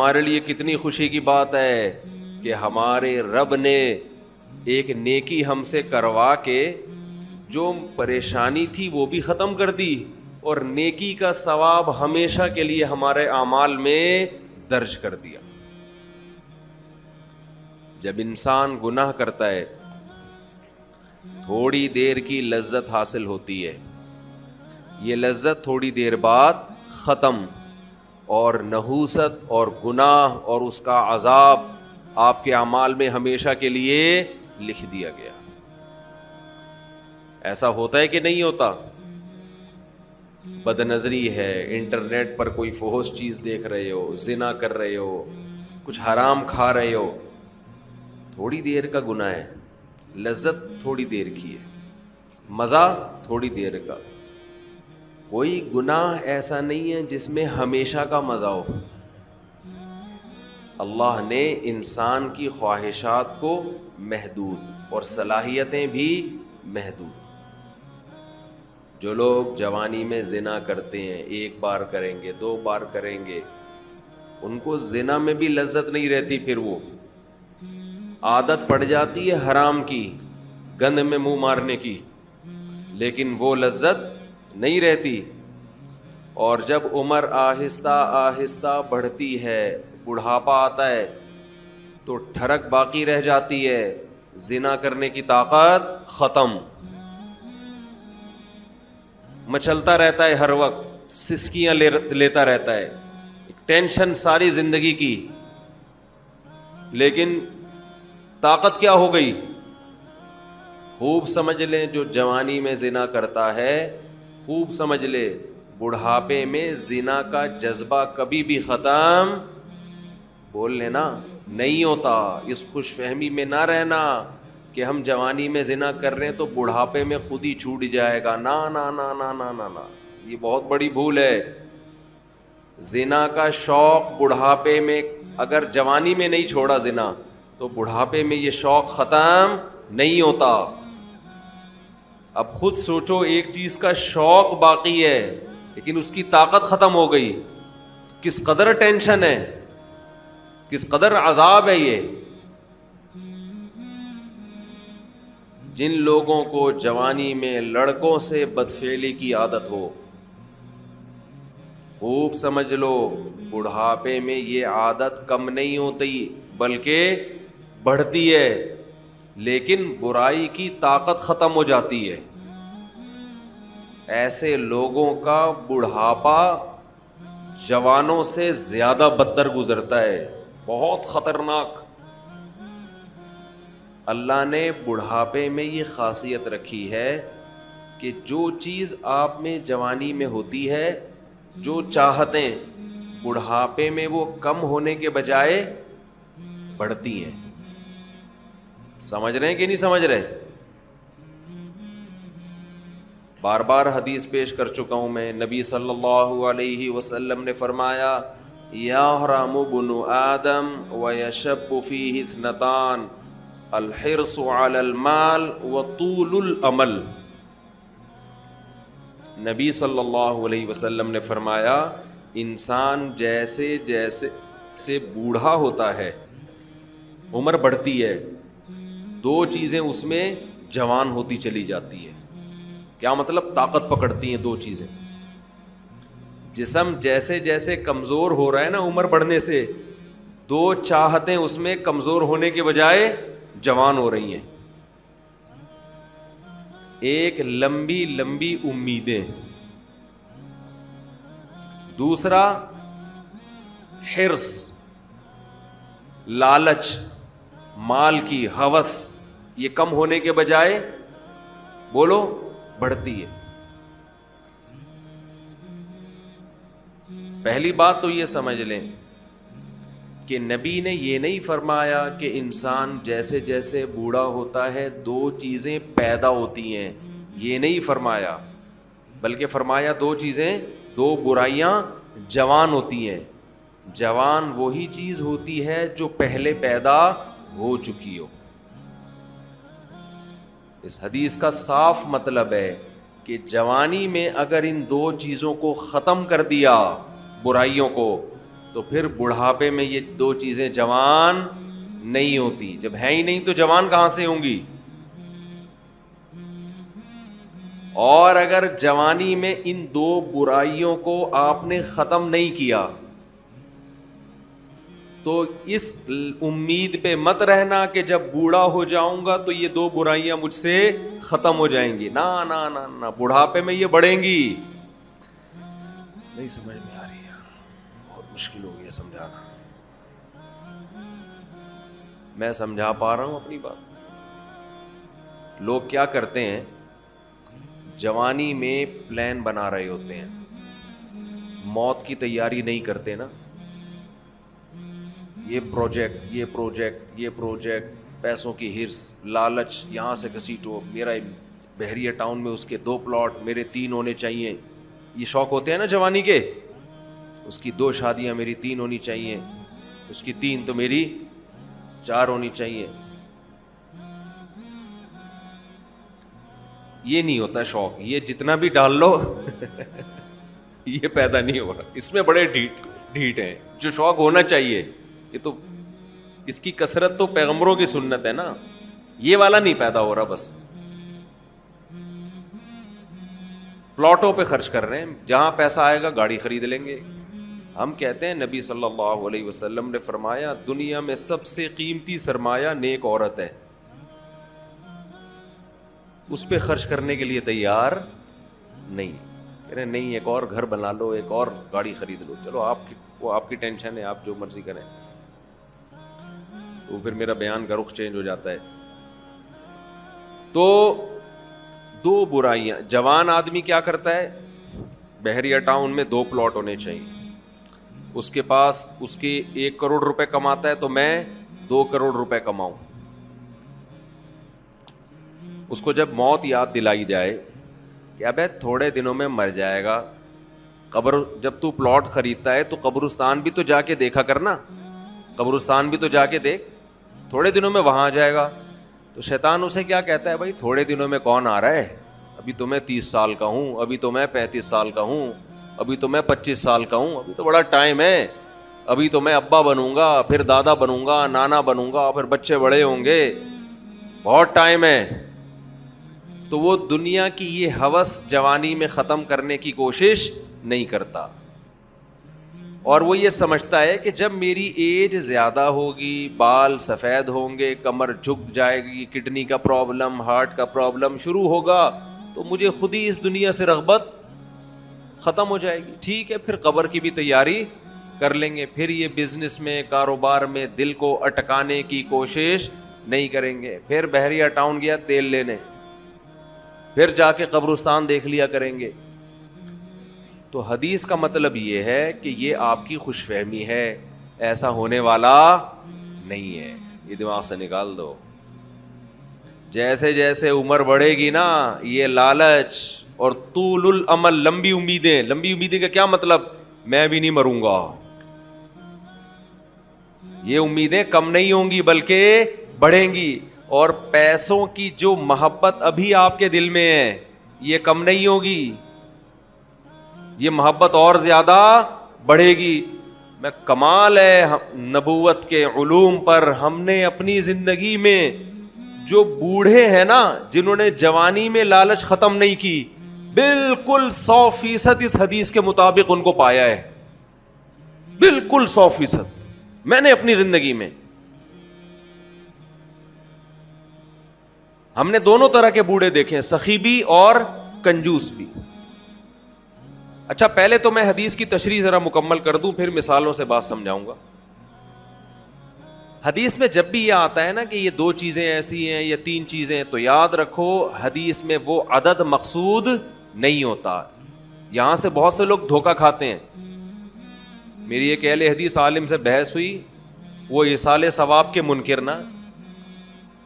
ہمارے لیے کتنی خوشی کی بات ہے کہ ہمارے رب نے ایک نیکی ہم سے کروا کے جو پریشانی تھی وہ بھی ختم کر دی اور نیکی کا ثواب ہمیشہ کے لیے ہمارے اعمال میں درج کر دیا. جب انسان گناہ کرتا ہے تھوڑی دیر کی لذت حاصل ہوتی ہے, یہ لذت تھوڑی دیر بعد ختم, اور نحوست اور گناہ اور اس کا عذاب آپ کے اعمال میں ہمیشہ کے لیے لکھ دیا گیا. ایسا ہوتا ہے کہ نہیں ہوتا؟ بد نظری ہے, انٹرنیٹ پر کوئی فحش چیز دیکھ رہے ہو, زنا کر رہے ہو, کچھ حرام کھا رہے ہو, تھوڑی دیر کا گناہ ہے, لذت تھوڑی دیر کی ہے, مزہ تھوڑی دیر کا. کوئی گناہ ایسا نہیں ہے جس میں ہمیشہ کا مزہ ہو. اللہ نے انسان کی خواہشات کو محدود اور صلاحیتیں بھی محدود. جو لوگ جوانی میں زنا کرتے ہیں, ایک بار کریں گے, 2 بار کریں گے, ان کو زنا میں بھی لذت نہیں رہتی, پھر وہ عادت پڑ جاتی ہے حرام کی, گند میں منہ مارنے کی, لیکن وہ لذت نہیں رہتی. اور جب عمر آہستہ آہستہ بڑھتی ہے, بڑھاپا آتا ہے, تو ٹھڑک باقی رہ جاتی ہے, زنا کرنے کی طاقت ختم. مچلتا رہتا ہے ہر وقت, سسکیاں لیتا رہتا ہے, ٹینشن ساری زندگی کی, لیکن طاقت کیا ہو گئی؟ خوب سمجھ لیں, جو جوانی میں زنا کرتا ہے خوب سمجھ لے, بڑھاپے میں زنا کا جذبہ کبھی بھی ختم بول لینا نہیں ہوتا. اس خوش فہمی میں نہ رہنا کہ ہم جوانی میں زنا کر رہے ہیں تو بڑھاپے میں خود ہی چھوٹ جائے گا. نا نا نا نا نا نا نا, یہ بہت بڑی بھول ہے. زنا کا شوق بڑھاپے میں, اگر جوانی میں نہیں چھوڑا زنا تو بڑھاپے میں یہ شوق ختم نہیں ہوتا. اب خود سوچو, ایک چیز کا شوق باقی ہے لیکن اس کی طاقت ختم ہو گئی, کس قدر ٹینشن ہے, کس قدر عذاب ہے یہ. جن لوگوں کو جوانی میں لڑکوں سے بدفعلی کی عادت ہو, خوب سمجھ لو, بڑھاپے میں یہ عادت کم نہیں ہوتی بلکہ بڑھتی ہے, لیکن برائی کی طاقت ختم ہو جاتی ہے. ایسے لوگوں کا بڑھاپا جوانوں سے زیادہ بدتر گزرتا ہے, بہت خطرناک. اللہ نے بڑھاپے میں یہ خاصیت رکھی ہے کہ جو چیز آپ میں جوانی میں ہوتی ہے, جو چاہتیں بڑھاپے میں وہ کم ہونے کے بجائے بڑھتی ہیں. سمجھ رہے ہیں کہ نہیں سمجھ رہے؟ بار بار حدیث پیش کر چکا ہوں میں, نبی صلی اللہ علیہ وسلم نے فرمایا, یحرم ابن آدم ویشب فیہ اثنتان, الحرص علی المال وطول الامل. نبی صلی اللہ علیہ وسلم نے فرمایا, انسان جیسے جیسے سے بوڑھا ہوتا ہے, عمر بڑھتی ہے, 2 چیزیں اس میں جوان ہوتی چلی جاتی ہیں. کیا مطلب؟ طاقت پکڑتی ہیں 2 چیزیں. جسم جیسے جیسے کمزور ہو رہا ہے نا عمر بڑھنے سے, 2 چاہتیں اس میں کمزور ہونے کے بجائے جوان ہو رہی ہیں. ایک لمبی لمبی امیدیں, دوسرا حرص, لالچ, مال کی ہوس, یہ کم ہونے کے بجائے بولو بڑھتی ہے. پہلی بات تو یہ سمجھ لیں کہ نبی نے یہ نہیں فرمایا کہ انسان جیسے جیسے بوڑھا ہوتا ہے 2 چیزیں پیدا ہوتی ہیں, یہ نہیں فرمایا, بلکہ فرمایا 2 چیزیں, 2 برائیاں جوان ہوتی ہیں. جوان وہی چیز ہوتی ہے جو پہلے پیدا ہو چکی ہو. اس حدیث کا صاف مطلب ہے کہ جوانی میں اگر ان 2 چیزوں کو ختم کر دیا, برائیوں کو, تو پھر بڑھاپے میں یہ دو چیزیں جوان نہیں ہوتی. جب ہے ہی نہیں تو جوان کہاں سے ہوں گی؟ اور اگر جوانی میں ان دو برائیوں کو آپ نے ختم نہیں کیا تو اس امید پہ مت رہنا کہ جب بوڑھا ہو جاؤں گا تو یہ دو برائیاں مجھ سے ختم ہو جائیں گی. نہ نہ نہ نہ، بڑھاپے میں یہ بڑھیں گی. نہیں سمجھ میں آ رہی ہے، بہت مشکل ہو گیا سمجھانا. میں سمجھا پا رہا ہوں اپنی بات؟ لوگ کیا کرتے ہیں، جوانی میں پلان بنا رہے ہوتے ہیں، موت کی تیاری نہیں کرتے نا. یہ پروجیکٹ، پیسوں کی ہرس، لالچ، یہاں سے گھسیٹو، میرا بحریہ ٹاؤن میں اس کے 2 پلاٹ، میرے 3 ہونے چاہیے. یہ شوق ہوتے ہیں نا جوانی کے. اس کی 2 شادیاں، میری 3 ہونی چاہیے، اس کی 3 تو میری 4 ہونی چاہیے. یہ نہیں ہوتا شوق، یہ جتنا بھی ڈال لو یہ پیدا نہیں ہو رہا. اس میں بڑے ڈھیٹ ہیں. جو شوق ہونا چاہیے، یہ تو اس کی کثرت تو پیغمبروں کی سنت ہے نا. یہ والا نہیں پیدا ہو رہا. بس پلاٹوں پہ خرچ کر رہے ہیں، جہاں پیسہ آئے گا گاڑی خرید لیں گے. ہم کہتے ہیں نبی صلی اللہ علیہ وسلم نے فرمایا دنیا میں سب سے قیمتی سرمایہ نیک عورت ہے. اس پہ خرچ کرنے کے لیے تیار نہیں. کہہ رہے نہیں، ایک اور گھر بنا لو، ایک اور گاڑی خرید لو. چلو وہ آپ کی ٹینشن ہے، آپ جو مرضی کریں. تو پھر میرا بیان کا رخ چینج ہو جاتا ہے. تو 2 برائیاں. جوان آدمی کیا کرتا ہے، بحریہ ٹاؤن میں 2 پلاٹ ہونے چاہیے. اس کے پاس اس کے 1 کروڑ روپے کماتا ہے تو میں 2 کروڑ روپے کماؤں. اس کو جب موت یاد دلائی جائے کہ ابے تھوڑے دنوں میں مر جائے گا، قبر جب تو پلاٹ خریدتا ہے تو قبرستان بھی تو جا کے دیکھا کرنا، قبرستان بھی تو جا کے دیکھ، تھوڑے دنوں میں وہاں جائے گا. تو شیطان اسے کیا کہتا ہے، بھائی تھوڑے دنوں میں کون آ رہا ہے، ابھی تو میں 30 سال کا ہوں، ابھی تو میں 35 سال کا ہوں، ابھی تو میں 25 سال کا ہوں، ابھی تو بڑا ٹائم ہے، ابھی تو میں ابا بنوں گا، پھر دادا بنوں گا، نانا بنوں گا، پھر بچے بڑے ہوں گے، بہت ٹائم ہے. تو وہ دنیا کی یہ ہوس جوانی میں ختم کرنے کی کوشش نہیں کرتا. اور وہ یہ سمجھتا ہے کہ جب میری ایج زیادہ ہوگی، بال سفید ہوں گے، کمر جھک جائے گی، کڈنی کا پرابلم، ہارٹ کا پرابلم شروع ہوگا تو مجھے خود ہی اس دنیا سے رغبت ختم ہو جائے گی. ٹھیک ہے، پھر قبر کی بھی تیاری کر لیں گے. پھر یہ بزنس میں، کاروبار میں دل کو اٹکانے کی کوشش نہیں کریں گے. پھر بحریہ ٹاؤن گیا تیل لینے، پھر جا کے قبرستان دیکھ لیا کریں گے. تو حدیث کا مطلب یہ ہے کہ یہ آپ کی خوش فہمی ہے، ایسا ہونے والا نہیں ہے. یہ دماغ سے نکال دو. جیسے جیسے عمر بڑھے گی نا، یہ لالچ اور طول الامل، لمبی امیدیں کا کیا مطلب، میں بھی نہیں مروں گا، یہ امیدیں کم نہیں ہوں گی بلکہ بڑھیں گی. اور پیسوں کی جو محبت ابھی آپ کے دل میں ہے یہ کم نہیں ہوگی، یہ محبت اور زیادہ بڑھے گی. میں کمال ہے نبوت کے علوم پر، ہم نے اپنی زندگی میں جو بوڑھے ہیں نا، جنہوں نے جوانی میں لالچ ختم نہیں کی، بالکل 100% اس حدیث کے مطابق ان کو پایا ہے، بالکل 100%. میں نے اپنی زندگی میں، ہم نے دونوں طرح کے بوڑھے دیکھے ہیں، سخی بھی اور کنجوس بھی. اچھا پہلے تو میں حدیث کی تشریح ذرا مکمل کر دوں، پھر مثالوں سے بات سمجھاؤں گا. حدیث میں جب بھی یہ آتا ہے نا کہ یہ 2 چیزیں ایسی ہیں، یہ 3 چیزیں، تو یاد رکھو حدیث میں وہ عدد مقصود نہیں ہوتا. یہاں سے بہت سے لوگ دھوکہ کھاتے ہیں. میری ایک اہل حدیث عالم سے بحث ہوئی، وہ ایصال ثواب کے منکر نا،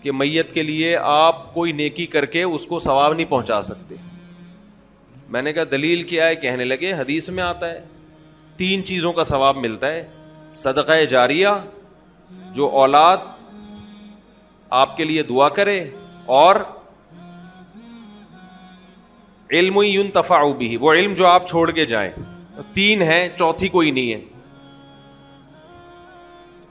کہ میت کے لیے آپ کوئی نیکی کر کے اس کو ثواب نہیں پہنچا سکتے. میں نے کہا دلیل کیا ہے؟ کہنے لگے حدیث میں آتا ہے 3 چیزوں کا ثواب ملتا ہے، صدقہ جاریہ، جو اولاد آپ کے لیے دعا کرے، اور علم ينتفع به، وہ علم جو آپ چھوڑ کے جائیں. 3 ہیں، چوتھی کوئی نہیں ہے.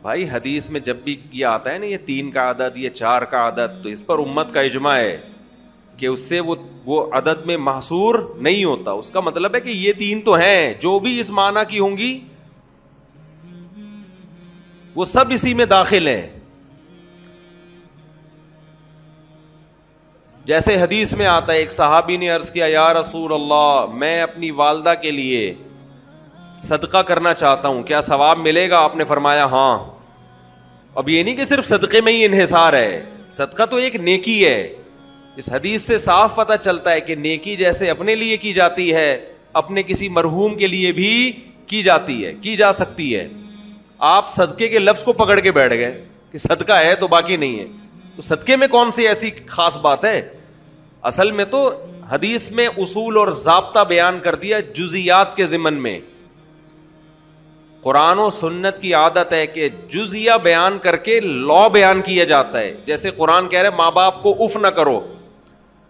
بھائی حدیث میں جب بھی یہ آتا ہے نا یہ 3 کا عدد یہ 4 کا عدد تو اس پر امت کا اجماع ہے کہ اس سے وہ عدد میں محصور نہیں ہوتا. اس کا مطلب ہے کہ یہ 3 تو ہیں, جو بھی اس معنی کی ہوں گی وہ سب اسی میں داخل ہیں. جیسے حدیث میں آتا ہے ایک صحابی نے عرض کیا یا رسول اللہ میں اپنی والدہ کے لیے صدقہ کرنا چاہتا ہوں, کیا ثواب ملے گا؟ آپ نے فرمایا ہاں. اب یہ نہیں کہ صرف صدقے میں ہی انحصار ہے, صدقہ تو ایک نیکی ہے. اس حدیث سے صاف پتہ چلتا ہے کہ نیکی جیسے اپنے لیے کی جاتی ہے اپنے کسی مرحوم کے لیے بھی کی جاتی ہے, کی جا سکتی ہے. آپ صدقے کے لفظ کو پکڑ کے بیٹھ گئے کہ صدقہ ہے تو باقی نہیں ہے, تو صدقے میں کون سی ایسی خاص بات ہے؟ اصل میں تو حدیث میں اصول اور ضابطہ بیان کر دیا جزیات کے ضمن میں. قرآن و سنت کی عادت ہے کہ جزیہ بیان کر کے لا بیان کیا جاتا ہے. جیسے قرآن کہہ رہے ماں باپ کو اف نہ کرو,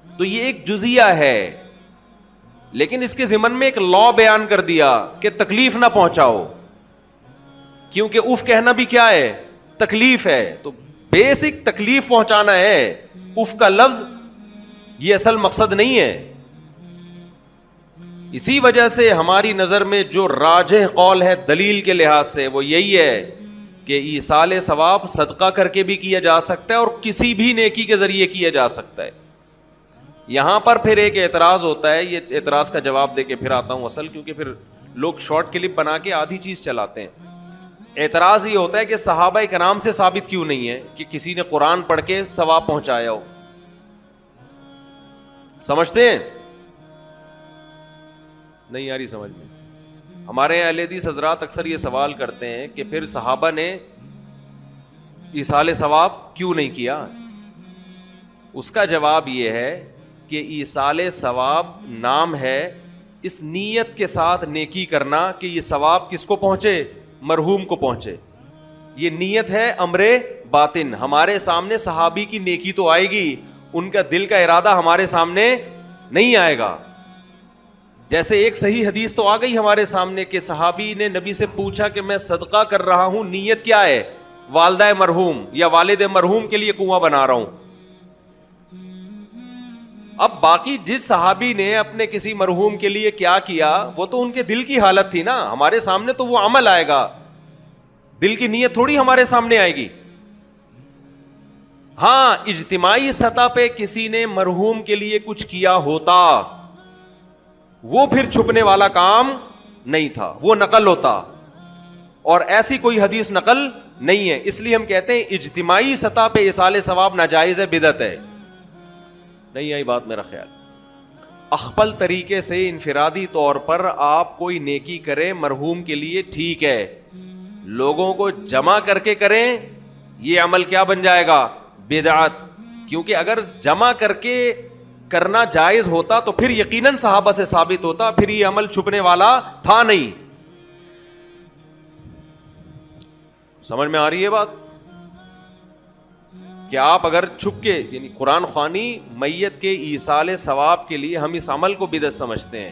تو یہ ایک جزیہ ہے, لیکن اس کے ضمن میں ایک لا بیان کر دیا کہ تکلیف نہ پہنچاؤ, کیونکہ اف کہنا بھی کیا ہے؟ تکلیف ہے. تو بیسک تکلیف پہنچانا ہے, اف کا لفظ یہ اصل مقصد نہیں ہے. اسی وجہ سے ہماری نظر میں جو راجح قول ہے دلیل کے لحاظ سے وہ یہی ہے کہ ایصال ثواب صدقہ کر کے بھی کیا جا سکتا ہے اور کسی بھی نیکی کے ذریعے کیا جا سکتا ہے. یہاں پر پھر ایک اعتراض ہوتا ہے, یہ اعتراض کا جواب دے کے پھر آتا ہوں اصل, کیونکہ پھر لوگ شارٹ کلپ بنا کے آدھی چیز چلاتے ہیں. اعتراض یہ ہوتا ہے کہ صحابہ کرام سے ثابت کیوں نہیں ہے کہ کسی نے قرآن پڑھ کے ثواب پہنچایا ہو. سمجھتے ہیں؟ نہیں یاری سمجھ میں. ہمارے اہل حدیث حضرات اکثر یہ سوال کرتے ہیں کہ پھر صحابہ نے ایصال ثواب کیوں نہیں کیا. اس کا جواب یہ ہے کہ ایصال ثواب نام ہے اس نیت کے ساتھ نیکی کرنا کہ یہ ثواب کس کو پہنچے؟ مرحوم کو پہنچے. یہ نیت ہے امر باطن. ہمارے سامنے صحابی کی نیکی تو آئے گی, ان کا دل کا ارادہ ہمارے سامنے نہیں آئے گا. جیسے ایک صحیح حدیث تو آ گئی ہمارے سامنے کہ صحابی نے نبی سے پوچھا کہ میں صدقہ کر رہا ہوں, نیت کیا ہے؟ والدہ مرحوم یا والد مرحوم کے لیے کنواں بنا رہا ہوں. اب باقی جس صحابی نے اپنے کسی مرحوم کے لیے کیا کیا وہ تو ان کے دل کی حالت تھی نا, ہمارے سامنے تو وہ عمل آئے گا, دل کی نیت تھوڑی ہمارے سامنے آئے گی. ہاں اجتماعی سطح پہ کسی نے مرحوم کے لیے کچھ کیا ہوتا وہ پھر چھپنے والا کام نہیں تھا, وہ نقل ہوتا, اور ایسی کوئی حدیث نقل نہیں ہے. اس لیے ہم کہتے ہیں اجتماعی سطح پہ ایصال ثواب ناجائز ہے, بدعت ہے. نہیں آئی بات میرا خیال. اخپل طریقے سے انفرادی طور پر آپ کوئی نیکی کریں مرحوم کے لیے ٹھیک ہے, لوگوں کو جمع کر کے کریں یہ عمل کیا بن جائے گا؟ بدعت. کیونکہ اگر جمع کر کے کرنا جائز ہوتا تو پھر یقیناً صحابہ سے ثابت ہوتا, پھر یہ عمل چھپنے والا تھا نہیں. سمجھ میں آ رہی ہے بات؟ کہ آپ اگر چھپ کے یعنی قرآن خوانی میت کے ایصال ثواب کے لیے ہم اس عمل کو بدعت سمجھتے ہیں,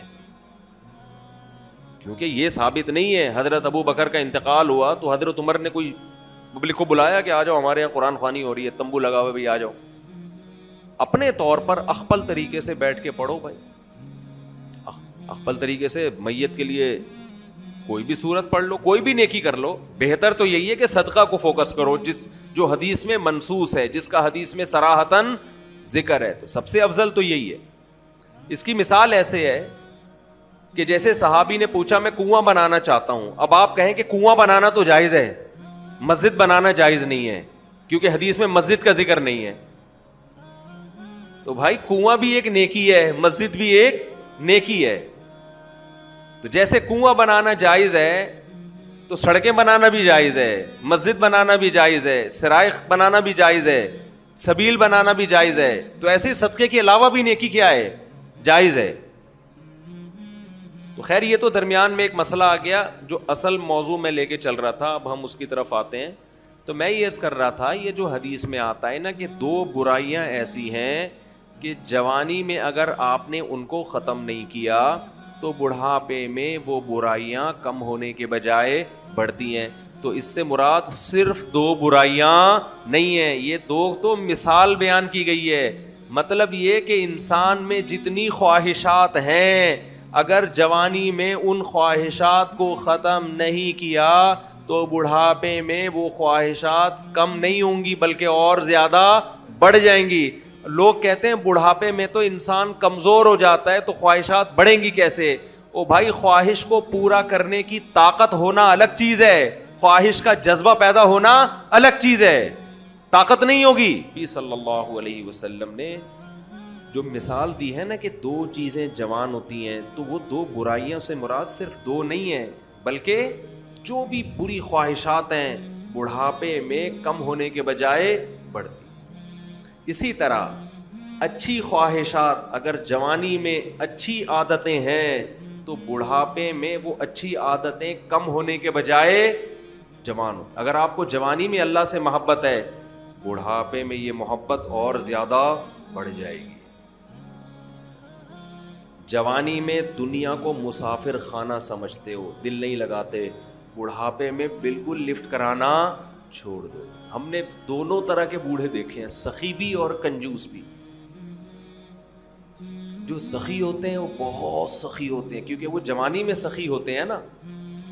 کیونکہ یہ ثابت نہیں ہے. حضرت ابو بکر کا انتقال ہوا تو حضرت عمر نے کوئی پبلک کو بلایا کہ آ جاؤ ہمارے یہاں قرآن خوانی ہو رہی ہے, تمبو لگا ہوا بھی آ جاؤ. اپنے طور پر اخپل طریقے سے بیٹھ کے پڑھو بھائی, اخپل طریقے سے میت کے لیے کوئی بھی سورت پڑھ لو, کوئی بھی نیکی کر لو. بہتر تو یہی ہے کہ صدقہ کو فوکس کرو جو حدیث میں منصوص ہے, جس کا حدیث میں صراحتاً ذکر ہے, تو سب سے افضل تو یہی ہے. اس کی مثال ایسے ہے کہ جیسے صحابی نے پوچھا میں کنواں بنانا چاہتا ہوں. اب آپ کہیں کہ کنواں بنانا تو جائز ہے, مسجد بنانا جائز نہیں ہے, کیونکہ حدیث میں مسجد کا ذکر نہیں ہے. تو بھائی کنواں بھی ایک نیکی ہے, مسجد بھی ایک نیکی ہے. تو جیسے کنواں بنانا جائز ہے تو سڑکیں بنانا بھی جائز ہے, مسجد بنانا بھی جائز ہے, سرائخ بنانا بھی جائز ہے, سبیل بنانا بھی جائز ہے. تو ایسے صدقے کے علاوہ بھی نیکی کیا ہے؟ جائز ہے. تو خیر یہ تو درمیان میں ایک مسئلہ آ گیا جو اصل موضوع میں لے کے چل رہا تھا, اب ہم اس کی طرف آتے ہیں. تو میں یہ عرض کر رہا تھا یہ جو حدیث میں آتا ہے نا کہ 2 برائیاں ایسی ہیں کہ جوانی میں اگر آپ نے ان کو ختم نہیں کیا تو بڑھاپے میں وہ برائیاں کم ہونے کے بجائے بڑھتی ہیں. تو اس سے مراد صرف 2 برائیاں نہیں ہیں, یہ 2 تو مثال بیان کی گئی ہے. مطلب یہ کہ انسان میں جتنی خواہشات ہیں, اگر جوانی میں ان خواہشات کو ختم نہیں کیا تو بڑھاپے میں وہ خواہشات کم نہیں ہوں گی بلکہ اور زیادہ بڑھ جائیں گی. لوگ کہتے ہیں بڑھاپے میں تو انسان کمزور ہو جاتا ہے تو خواہشات بڑھیں گی کیسے؟ او بھائی, خواہش کو پورا کرنے کی طاقت ہونا الگ چیز ہے, خواہش کا جذبہ پیدا ہونا الگ چیز ہے, طاقت نہیں ہوگی. صلی اللہ علیہ وسلم نے جو مثال دی ہے نا کہ 2 چیزیں جوان ہوتی ہیں, تو وہ 2 برائیوں سے مراد صرف 2 نہیں ہیں بلکہ جو بھی بری خواہشات ہیں بڑھاپے میں کم ہونے کے بجائے بڑھتی. اسی طرح اچھی خواہشات اگر جوانی میں اچھی عادتیں ہیں تو بڑھاپے میں وہ اچھی عادتیں کم ہونے کے بجائے جوان ہوتی. اگر آپ کو جوانی میں اللہ سے محبت ہے, بڑھاپے میں یہ محبت اور زیادہ بڑھ جائے گی. جوانی میں دنیا کو مسافر خانہ سمجھتے ہو, دل نہیں لگاتے, بڑھاپے میں بالکل لفٹ کرانا چھوڑ دو. ہم نے دونوں طرح کے بوڑھے دیکھے ہیں, سخی بھی اور کنجوس بھی. جو سخی ہوتے ہیں وہ بہت سخی ہوتے ہیں کیونکہ وہ جوانی میں سخی ہوتے ہیں نا,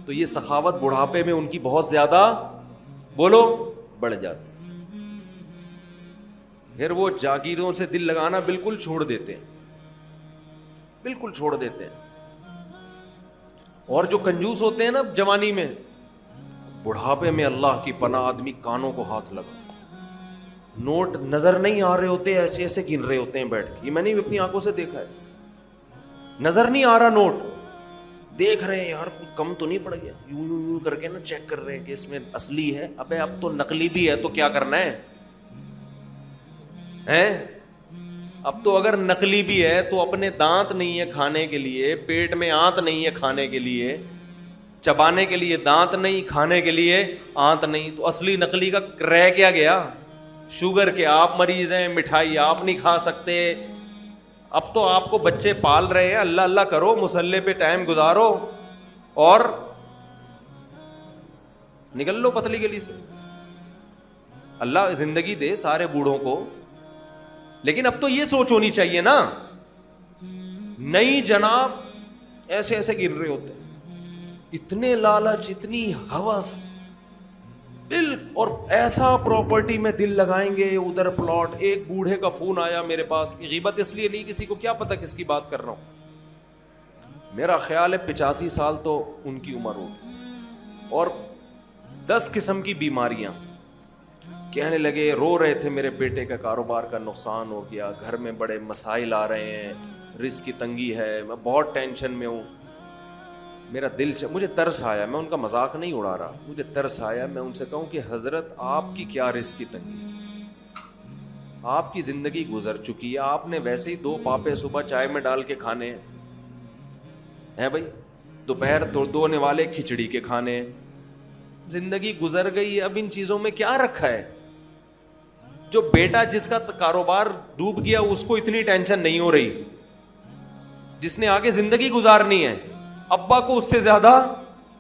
تو یہ سخاوت بڑھاپے میں ان کی بہت زیادہ بولو بڑھ جاتی. پھر وہ جاگیروں سے دل لگانا بالکل چھوڑ دیتے ہیں, بالکل چھوڑ دیتے ہیں. اور جو کنجوس ہوتے ہیں نا جوانی میں, بڑھاپے میں اللہ کی پناہ آدمی کانوں کو ہاتھ لگا, نوٹ نظر نہیں آ رہے ہوتے, ایسے ایسے گن رہے ہوتے ہیں بیٹھ کے. یہ میں نے اپنی آنکھوں سے دیکھا ہے, نظر نہیں آ رہا نوٹ, دیکھ رہے ہیں یار کم تو نہیں پڑ گیا, یوں یوں یوں کر کے نا چیک کر رہے ہیں کہ اس میں اصلی ہے. ابے اب تو نقلی بھی ہے تو کیا کرنا ہے, اب تو اگر نقلی بھی ہے تو اپنے دانت نہیں ہے کھانے کے لیے, پیٹ میں آنت نہیں ہے کھانے کے لیے, چبانے کے لیے دانت نہیں, کھانے کے لیے آنت نہیں, تو اصلی نقلی کا رہ کیا گیا؟ شوگر کے آپ مریض ہیں, مٹھائی آپ نہیں کھا سکتے. اب تو آپ کو بچے پال رہے ہیں, اللہ اللہ کرو, مصلے پہ ٹائم گزارو اور نکل لو پتلی گلی سے. اللہ زندگی دے سارے بوڑھوں کو, لیکن اب تو یہ سوچ ہونی چاہیے نا, نہیں جناب ایسے ایسے گر رہے ہوتے, اتنے لالچ, اتنی ہوس, اور ایسا پراپرٹی میں دل لگائیں گے, ادھر پلاٹ. ایک بوڑھے کا فون آیا میرے پاس, غیبت اس لیے نہیں, کسی کو کیا پتا کس کی بات کر رہا ہوں, میرا خیال ہے 85 سال تو ان کی عمر ہوگی, اور 10 قسم کی بیماریاں. کہنے لگے, رو رہے تھے, میرے بیٹے کا کاروبار کا نقصان ہو گیا, گھر میں بڑے مسائل آ رہے ہیں, رزق کی تنگی ہے, میں بہت ٹینشن میں ہوں. میرا دل مجھے ترس آیا, میں ان کا مذاق نہیں اڑا رہا, مجھے ترس آیا. میں ان سے کہوں کہ حضرت آپ کی کیا رزق کی تنگی, آپ کی زندگی گزر چکی ہے, آپ نے ویسے ہی 2 پاپے صبح چائے میں ڈال کے کھانے ہیں بھائی, دوپہر دھونے والے کھچڑی کے کھانے, زندگی گزر گئی. اب ان چیزوں میں کیا رکھا ہے؟ جو بیٹا جس کا کاروبار ڈوب گیا اس کو اتنی ٹینشن نہیں ہو رہی, جس نے آگے زندگی گزارنی ہے ابا کو اس سے زیادہ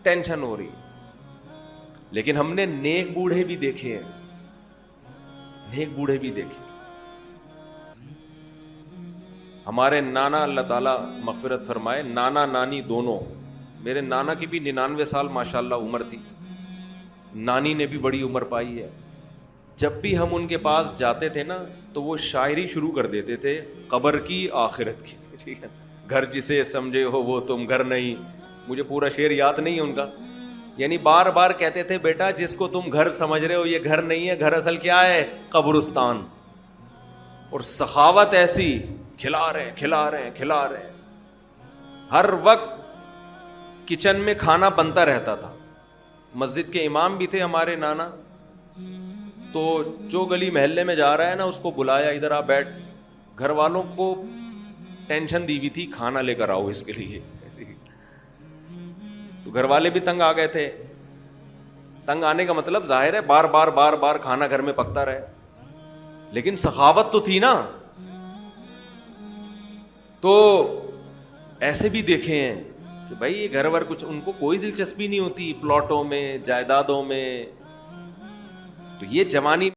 ٹینشن ہو رہی. لیکن ہم نے نیک بوڑھے بھی دیکھے ہیں, نیک بوڑھے بھی دیکھے. ہمارے نانا, اللہ تعالیٰ مغفرت فرمائے, نانا نانی دونوں, میرے نانا کی بھی 99 سال ماشاءاللہ عمر تھی, نانی نے بھی بڑی عمر پائی ہے. جب بھی ہم ان کے پاس جاتے تھے نا تو وہ شاعری شروع کر دیتے تھے, قبر کی آخرت کی, ٹھیک ہے, گھر جسے سمجھے ہو وہ تم گھر نہیں. مجھے پورا شعر یاد نہیں ہے ان کا, یعنی بار بار کہتے تھے بیٹا جس کو تم گھر سمجھ رہے ہو یہ گھر نہیں ہے, گھر اصل کیا ہے, قبرستان. اور سخاوت ایسی, کھلا رہے کھلا رہے کھلا رہے, ہر وقت کچن میں کھانا بنتا رہتا تھا. مسجد کے امام بھی تھے ہمارے نانا, تو جو گلی محلے میں جا رہا ہے نا اس کو بلایا, ادھر آ بیٹھ. گھر والوں کو ٹینشن دی ہوئی تھی, کھانا لے کر آؤ اس کے لیے. تو گھر والے بھی تنگ آ گئے تھے. تنگ آنے کا مطلب ظاہر ہے بار بار بار بار کھانا گھر میں پکتا رہے, لیکن سخاوت تو تھی نا. تو ایسے بھی دیکھے ہیں کہ بھائی یہ گھر ور کچھ ان کو کوئی دلچسپی نہیں ہوتی پلاٹوں میں جائیدادوں میں. تو یہ جوانی